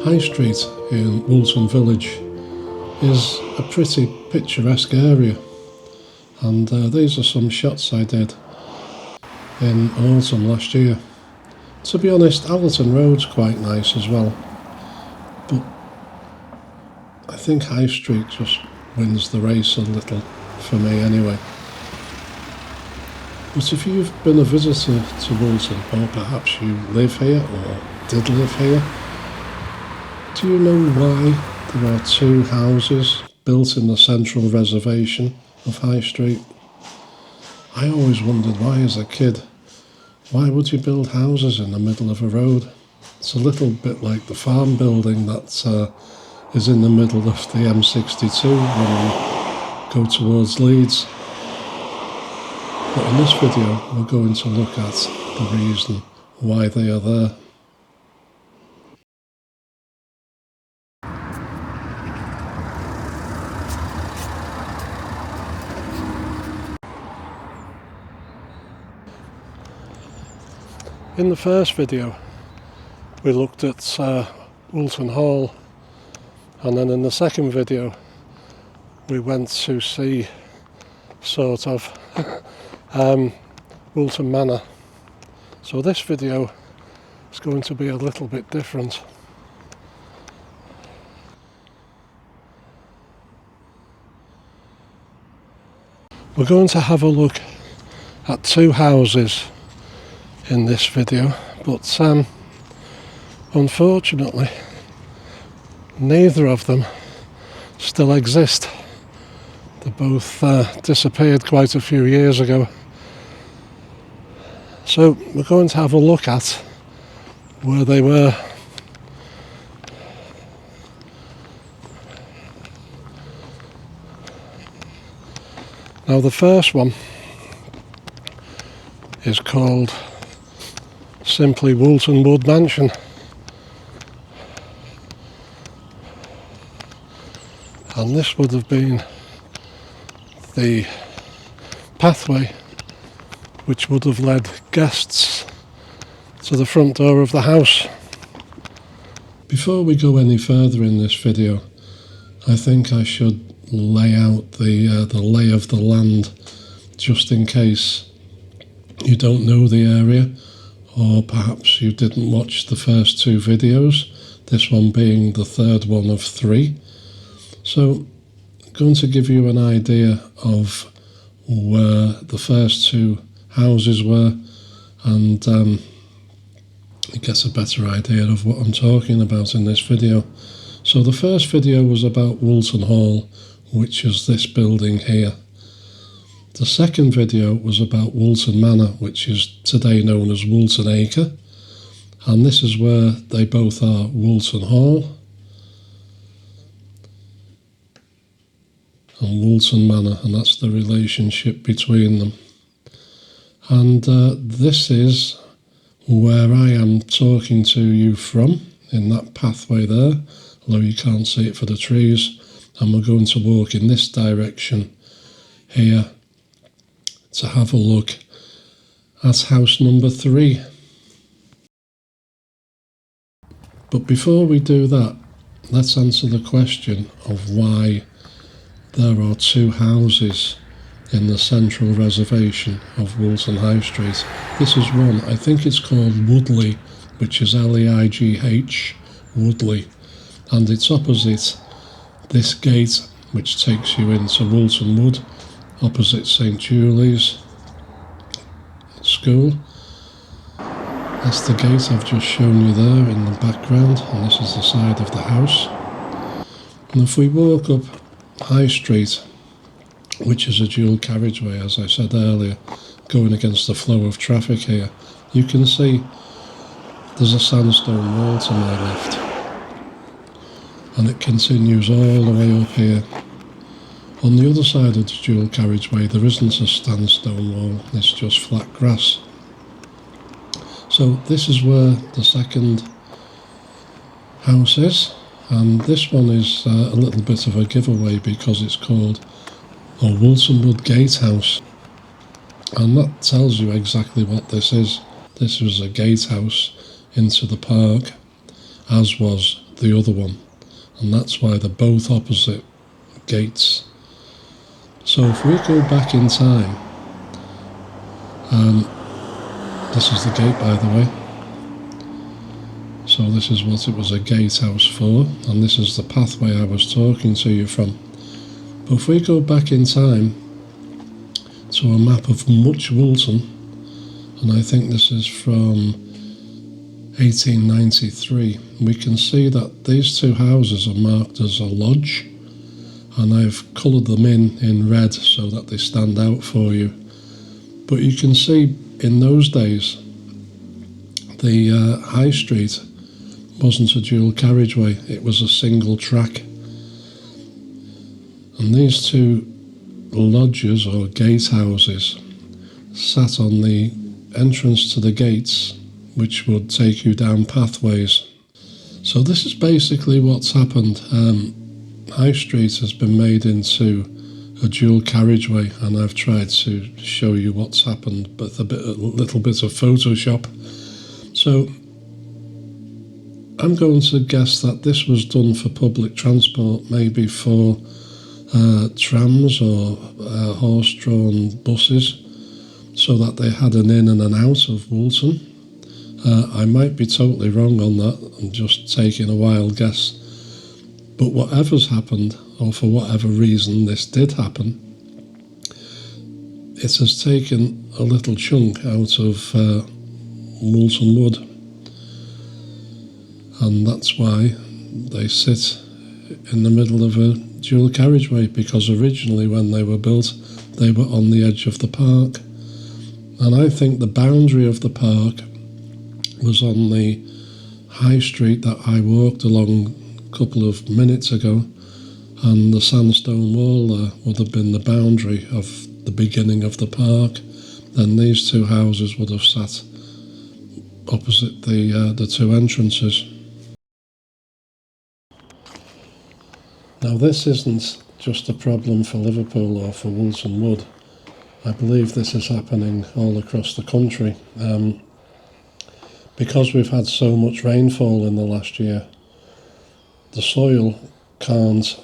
High Street in Woolton Village is a pretty picturesque area, and these are some shots I did in autumn last year. To be honest, Allerton Road's quite nice as well, but I think High Street just wins the race a little for me anyway. But if you've been a visitor to Woolton, or perhaps you live here or did live here, do you know why there are two houses built in the central reservation of High Street? I always wondered why as a kid. Why would you build houses in the middle of a road? It's a little bit like the farm building that is in the middle of the M62 when you go towards Leeds. But in this video we're going to look at the reason why they are there. In the first video we looked at Woolton Hall, and then in the second video we went to see sort of Woolton Manor. So this video is going to be a little bit different. We're going to have a look at two houses in this video, but unfortunately neither of them still exist. They both disappeared quite a few years ago. So we're going to have a look at where they were. Now the first one is called simply Woolton Wood Mansion, and this would have been the pathway which would have led guests to the front door of the house. Before we go any further in this video, I think I should lay out the lay of the land, just in case you don't know the area, or perhaps you didn't watch the first two videos, this one being the third one of three. So I'm going to give you an idea of where the first two houses were, and you get a better idea of what I'm talking about in this video. So the first video was about Woolton Hall, which is this building here. The second video was about Woolton Manor, which is today known as Woolton Acre, and this is where they both are, Woolton Hall and Woolton Manor, and that's the relationship between them. And this is where I am talking to you from, in that pathway there, although you can't see it for the trees, and we're going to walk in this direction here to have a look at house number 3. But before we do that, let's answer the question of why there are two houses in the central reservation of Woolton High Street. This is one, I think it's called Woodley, which is Leigh, Woodley, and it's opposite this gate which takes you into Woolton Wood, opposite St Julie's School. That's the gate I've just shown you there in the background, and this is the side of the house. And if we walk up High Street, which is a dual carriageway, as I said earlier, going against the flow of traffic here, you can see there's a sandstone wall to my left, and it continues all the way up here. On the other side of the dual carriageway there isn't a sandstone wall, it's just flat grass. So this is where the second house is, and this one is a little bit of a giveaway because it's called a Woolton Wood Gatehouse, and that tells you exactly what this is. This was a gatehouse into the park, as was the other one, and that's why they're both opposite gates. So if we go back in time, this is the gate, by the way. So this is what it was a gatehouse for, and this is the pathway I was talking to you from. But if we go back in time to a map of Much Woolton, and I think this is from 1893, we can see that these two houses are marked as a lodge, and I've coloured them in red so that they stand out for you. But you can see in those days the high street wasn't a dual carriageway, it was a single track. And these two lodges or gatehouses sat on the entrance to the gates, which would take you down pathways. So this is basically what's happened. High Street has been made into a dual carriageway, and I've tried to show you what's happened with a little bit of Photoshop. So I'm going to guess that this was done for public transport, maybe for trams or horse-drawn buses, so that they had an in and an out of Woolton. I might be totally wrong on that, I'm just taking a wild guess. But whatever's happened, or for whatever reason this did happen, it has taken a little chunk out of Woolton Wood. And that's why they sit in the middle of a dual carriageway, because originally when they were built, they were on the edge of the park. And I think the boundary of the park was on the high street that I walked along a couple of minutes ago, and the sandstone wall there would have been the boundary of the beginning of the park. Then these two houses would have sat opposite the two entrances. Now this isn't just a problem for Liverpool or for Woolton Wood. I believe this is happening all across the country. Because we've had so much rainfall in the last year, the soil can't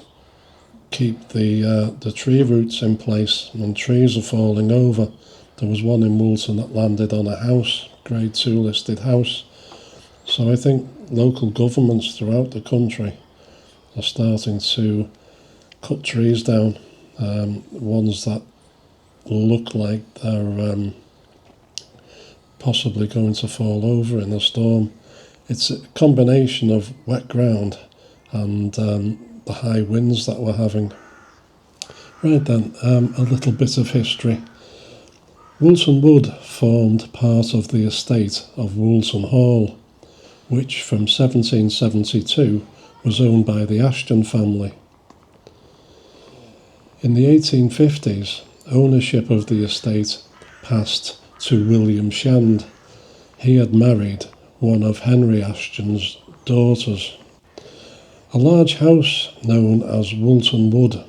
keep the tree roots in place, and trees are falling over. There was one in Woolton that landed on a house, Grade 2 listed house. So I think local governments throughout the country are starting to cut trees down, ones that look like they're possibly going to fall over in a storm. It's a combination of wet ground and the high winds that we're having. Right then, a little bit of history. Woolton Wood formed part of the estate of Woolton Hall, which from 1772 was owned by the Ashton family. In the 1850s, ownership of the estate passed to William Shand. He had married one of Henry Ashton's daughters. A large house known as Woolton Wood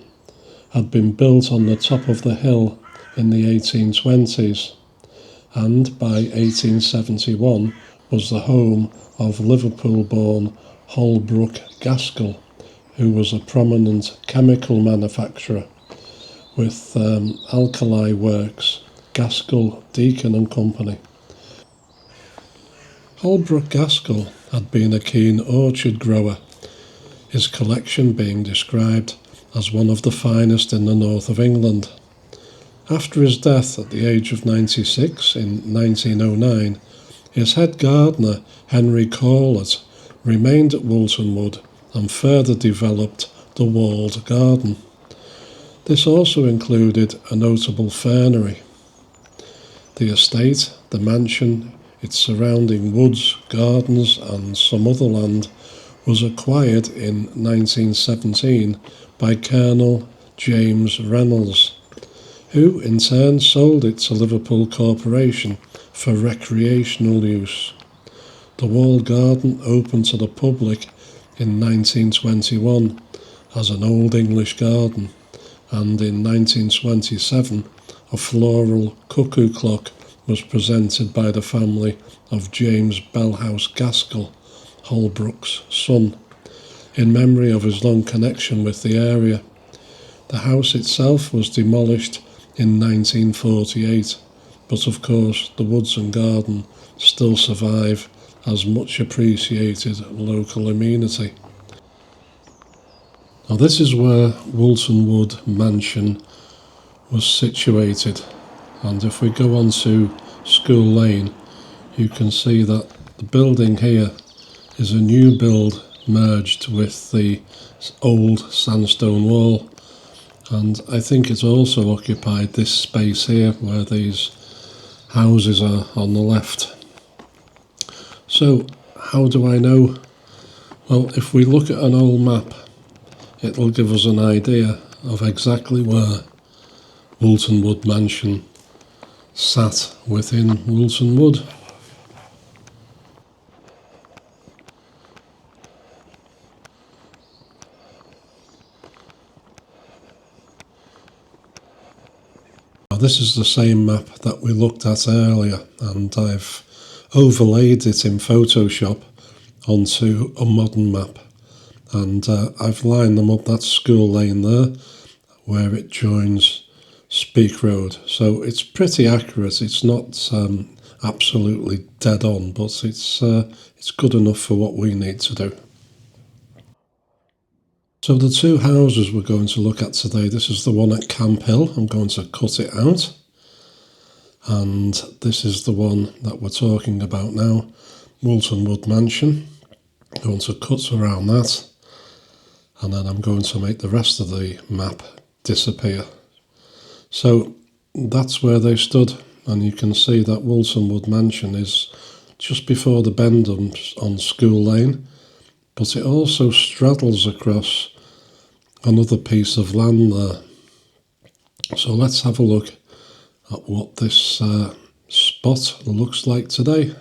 had been built on the top of the hill in the 1820s, and by 1871 was the home of Liverpool-born Holbrook Gaskell, who was a prominent chemical manufacturer with alkali works, Gaskell, Deacon and Company. Holbrook Gaskell had been a keen orchard grower, his collection being described as one of the finest in the north of England. After his death at the age of 96 in 1909, his head gardener, Henry Corlett, remained at Woolton Wood and further developed the walled garden. This also included a notable fernery. The estate, the mansion, its surrounding woods, gardens and some other land was acquired in 1917 by Colonel James Reynolds, who in turn sold it to Liverpool Corporation for recreational use. The walled garden opened to the public in 1921 as an Old English garden, and in 1927 a floral cuckoo clock was presented by the family of James Bellhouse Gaskell, Holbrook's son, in memory of his long connection with the area. The house itself was demolished in 1948, but of course the woods and garden still survive as much appreciated local amenity. Now this is where Woolton Wood Mansion was situated, and if we go on to School Lane, you can see that the building here is a new build merged with the old sandstone wall, and I think it also occupied this space here where these houses are on the left. So how do I know? Well, if we look at an old map, it'll give us an idea of exactly where Woolton Wood Mansion sat within Woolton Wood. Now, this is the same map that we looked at earlier, and I've overlaid it in Photoshop onto a modern map, and I've lined them up. That's School Lane there, where it joins Speak Road, so it's pretty accurate. It's not absolutely dead on, but it's good enough for what we need to do. So the two houses we're going to look at today, this is the one at Camp Hill. I'm going to cut it out, and this is the one that we're talking about now, Woolton Wood Mansion. I'm going to cut around that, and then I'm going to make the rest of the map disappear. So that's where they stood, and you can see that Woolton Wood Mansion is just before the bend on School Lane, but it also straddles across another piece of land there. So let's have a look at what this spot looks like today.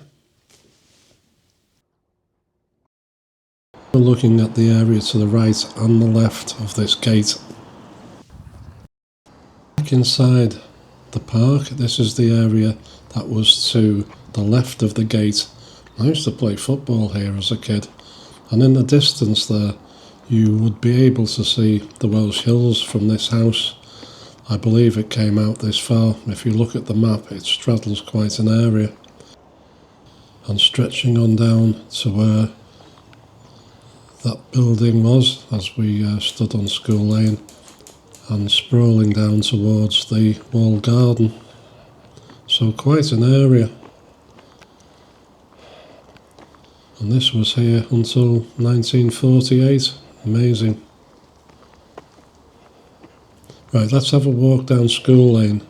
We're looking at the area to the right and the left of this gate. Back inside the park, this is the area that was to the left of the gate. I used to play football here as a kid, and in the distance there you would be able to see the Welsh Hills from this house. I believe it came out this far. If you look at the map, it straddles quite an area. And stretching on down to where that building was as we stood on School Lane, and sprawling down towards the walled garden. So quite an area. And this was here until 1948. Amazing. Right, let's have a walk down School Lane.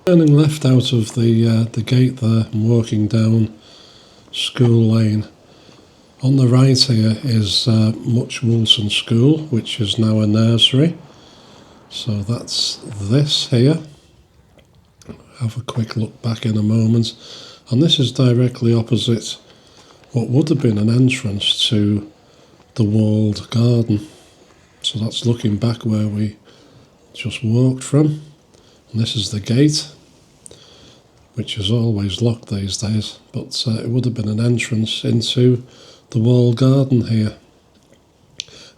Turning left out of the gate there and walking down School Lane. On the right here is Much Woolton School, which is now a nursery. So that's this here. Have a quick look back in a moment. And this is directly opposite what would have been an entrance to the walled garden. So that's looking back where we just walked from. And this is the gate, which is always locked these days, but it would have been an entrance into the walled garden here.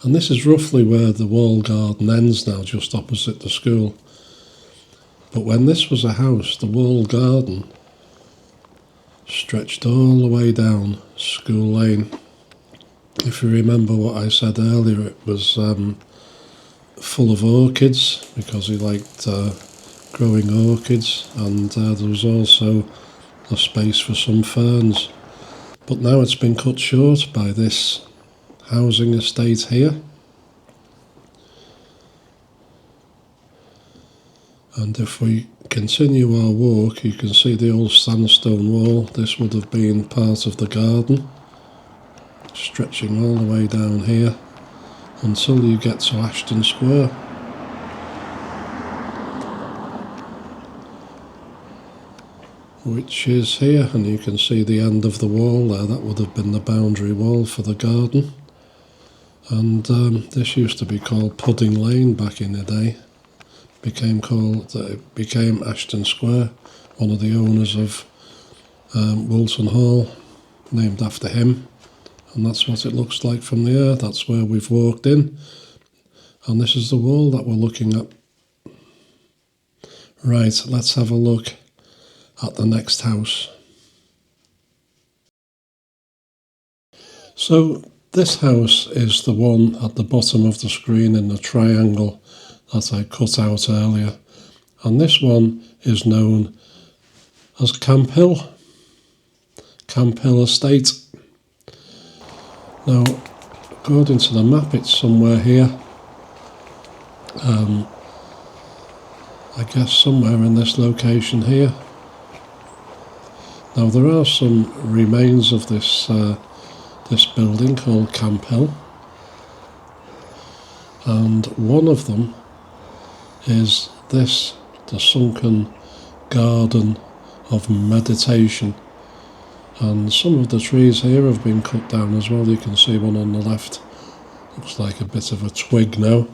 And this is roughly where the walled garden ends now, just opposite the school. But when this was a house, the walled garden stretched all the way down School Lane. If you remember what I said earlier, it was full of orchids, because he liked growing orchids, and there was also a space for some ferns. But now it's been cut short by this housing estate here. And if we continue our walk, you can see the old sandstone wall. This would have been part of the garden, stretching all the way down here until you get to Ashton Square. Which is here, and you can see the end of the wall there. That would have been the boundary wall for the garden. And this used to be called Pudding Lane back in the day. It became Ashton Square. One of the owners of Woolton Hall, named after him, And that's what it looks like from the air. That's where we've walked in. And this is the wall that we're looking at. Right, let's have a look at the next house. So this house is the one at the bottom of the screen in the triangle that I cut out earlier. And this one is known as Camp Hill Estate. Now, according to the map, it's somewhere here. I guess somewhere in this location here. Now, there are some remains of this building called Camp Hill, and one of them is this, the sunken garden of meditation. And some of the trees here have been cut down as well. You can see one on the left, looks like a bit of a twig now.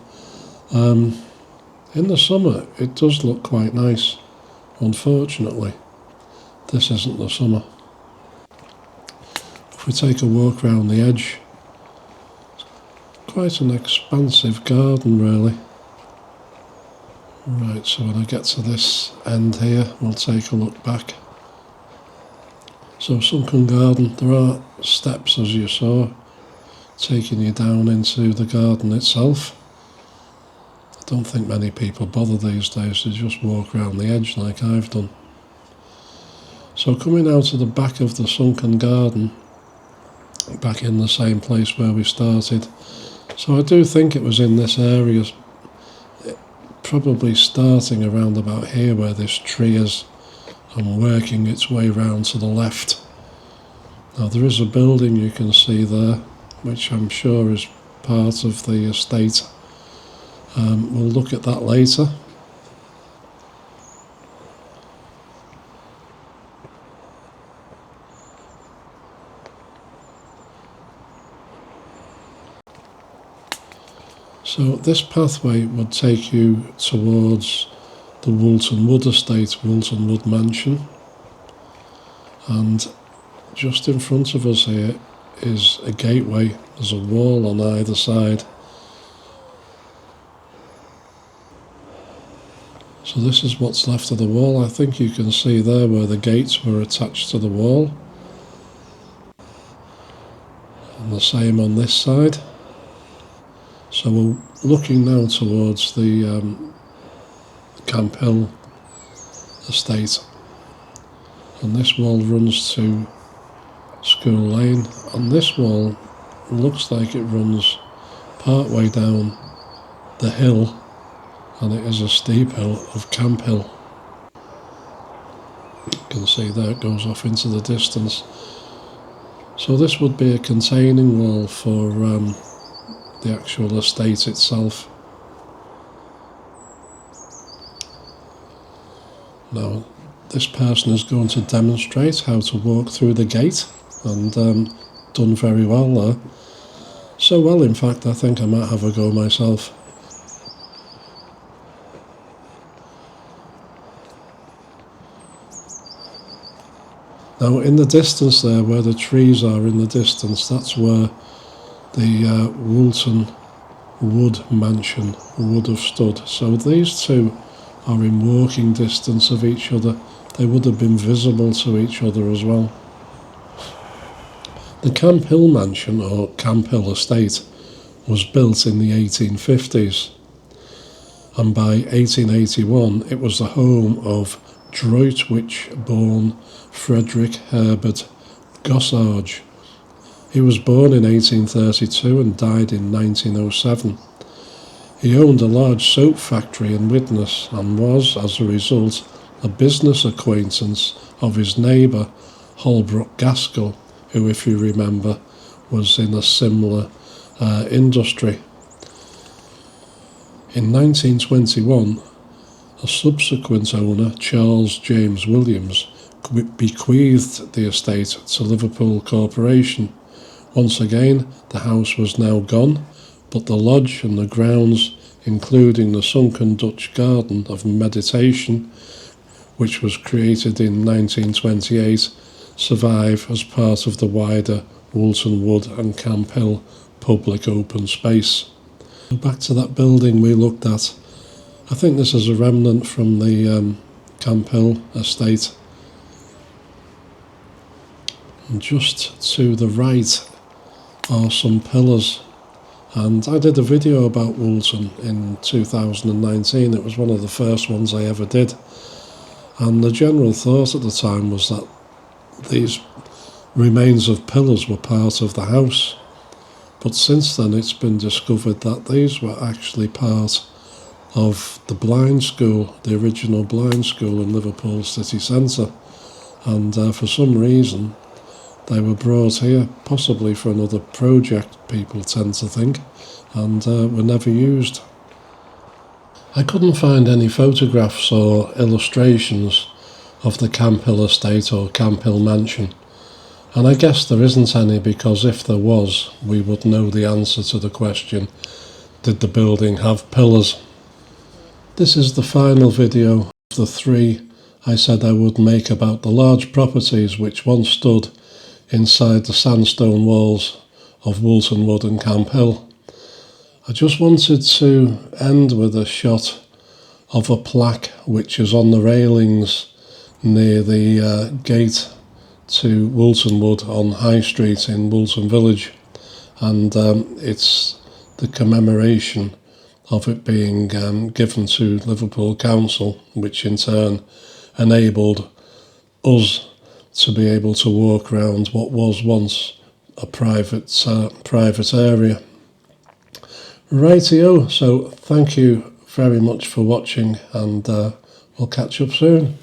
In the summer it does look quite nice. Unfortunately, this isn't the summer. If we take a walk around the edge, it's quite an expansive garden really. Right, so when I get to this end here, we'll take a look back. So sunken garden, there are steps as you saw, taking you down into the garden itself. I don't think many people bother these days to just walk around the edge like I've done. So coming out of the back of the sunken garden, back in the same place where we started. So I do think it was in this area, probably starting around about here where this tree is, and working its way round to the left. Now there is a building you can see there, which I'm sure is part of the estate. We'll look at that later. So this pathway would take you towards the Woolton Wood estate, Woolton Wood mansion, and just in front of us here is a gateway. There's a wall on either side. So this is what's left of the wall. I think you can see there where the gates were attached to the wall. And the same on this side. So we're looking now towards the Camp Hill estate. And this wall runs to School Lane. And this wall looks like it runs part way down the hill. And it is a steep hill of Camp Hill. You can see there it goes off into the distance. So this would be a containing wall for the actual estate itself. Now this person is going to demonstrate how to walk through the gate, and done very well there. So well, in fact, I think I might have a go myself. Now in the distance there, where the trees are in the distance, that's where the Woolton Wood mansion would have stood. So these two are in walking distance of each other. They would have been visible to each other as well. The Camp Hill mansion, or Camp Hill estate, was built in the 1850s. And by 1881 it was the home of Droitwich-born Frederick Herbert Gossage. He was born in 1832 and died in 1907. He owned a large soap factory in Widnes and was, as a result, a business acquaintance of his neighbour Holbrook Gaskell, who, if you remember, was in a similar industry. In 1921, a subsequent owner, Charles James Williams, bequeathed the estate to Liverpool Corporation. Once again, the house was now gone, but the lodge and the grounds, including the sunken Dutch garden of meditation, which was created in 1928, survive as part of the wider Woolton Wood and Camp Hill public open space. Back to that building we looked at. I think this is a remnant from the Camp Hill estate. And just to the right are some pillars. And I did a video about Woolton in 2019. It was one of the first ones I ever did. And the general thought at the time was that these remains of pillars were part of the house. But since then it's been discovered that these were actually part of the blind school, the original blind school in Liverpool city centre. And for some reason they were brought here, possibly for another project, people tend to think, and were never used. I couldn't find any photographs or illustrations of the Camp Hill estate or Camp Hill mansion, and I guess there isn't any, because if there was, we would know the answer to the question, did the building have pillars? This is the final video of the 3 I said I would make about the large properties which once stood inside the sandstone walls of Woolton Wood and Camp Hill. I just wanted to end with a shot of a plaque which is on the railings near the gate to Woolton Wood on High Street in Woolton Village, and it's the commemoration of it being given to Liverpool Council, which in turn enabled us to be able to walk around what was once a private area. Rightio, so thank you very much for watching, and we'll catch up soon.